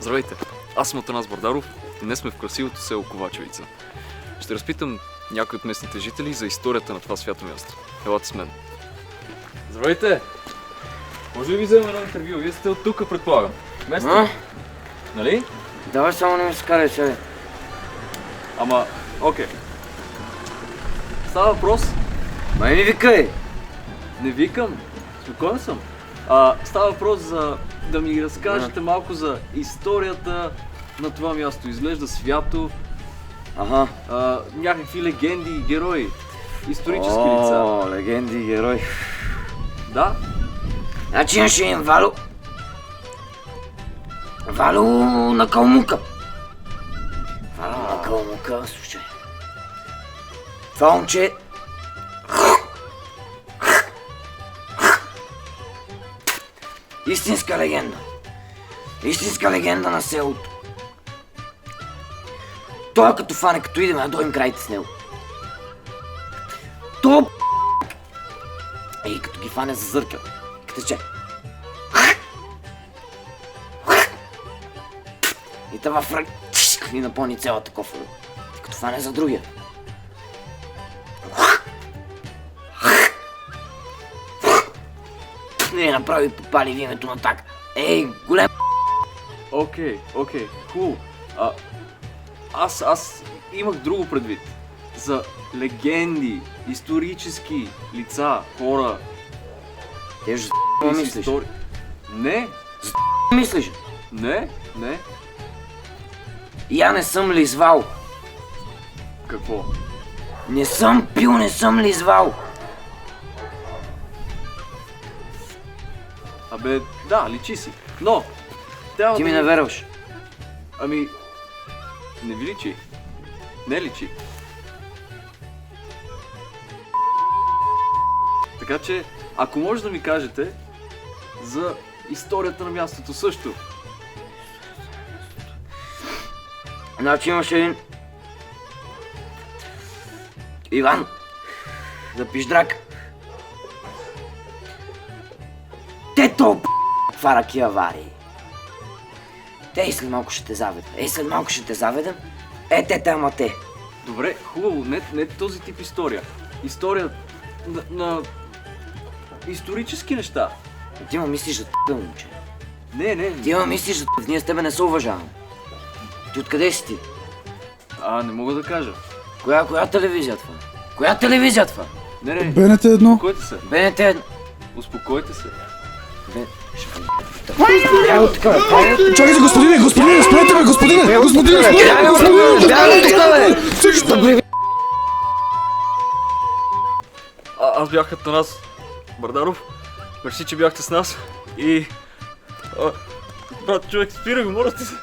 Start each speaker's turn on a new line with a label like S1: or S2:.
S1: Здравейте, аз съм Атанас Бардаров и днес сме в красивото село Ковачевица. Ще разпитам някои от местните жители за историята на това свято място. Елате с мен. Здравейте! Може ли ви вземем едно интервю? Вие сте от тук, предполагам. Местен? Нали?
S2: Давай, само не ми се карай сега.
S1: Ама, окей. Става въпрос.
S2: Май не викай!
S1: Не викам. Спокоен съм. Става въпрос за да ми разкажете малко за историята на това място. Изглежда свято.
S2: Ага.
S1: Някакви легенди и герои. Исторически лица.
S2: О, легенди и герои.
S1: Да?
S2: Значи имаше един Вало. Вало на Калмука. Вало на Калмука, слушай. Това момче... Истинска легенда. Истинска легенда на селото. Той като фане, като идем да дойдем краите с него. То и като ги фане за зърка. Като че. И това фраг и напълни цялата кофра. Като фане за другия. Не направи попали в името на така. Ей, голем.
S1: Окей, хубаво. Аз имах друго предвид. За легенди, исторически лица, хора.
S2: Те ж
S1: и с
S2: мислиш?
S1: истории. Не,
S2: Мислиш?
S1: не.
S2: Я не съм ли звал?
S1: Какво?
S2: Не съм пил, не съм ли звал?
S1: Абе, да, личи си. Но, трябва
S2: Ти ми
S1: да...
S2: не верваш.
S1: Ами, не ви личи. Не личи. Така че, ако може да ми кажете за историята на мястото също.
S2: Значи имаше един Иван за пиждрак. Те то фараки аварии. Те и след малко ще те заведем. Те, ама те.
S1: Добре, хубаво, не този тип история. История на исторически неща.
S2: Ти ма мислиш за т***а, момче.
S1: Не.
S2: Ти ма мислиш за ние с тебе не се уважаваме. Ти откъде си ти?
S1: Не мога да кажа.
S2: Коя телевизия това? Коя телевизия това?
S1: Не.
S3: БНТ 1.
S1: Успокойте се.
S2: БНТ 1.
S1: Успокойте се.
S3: Чакайте, господине, спрете ме, господине!
S1: Аз бях Атанас Бардаров. Мерси, че бяхте с нас. И... брат, човек, спирай го, моля ти се.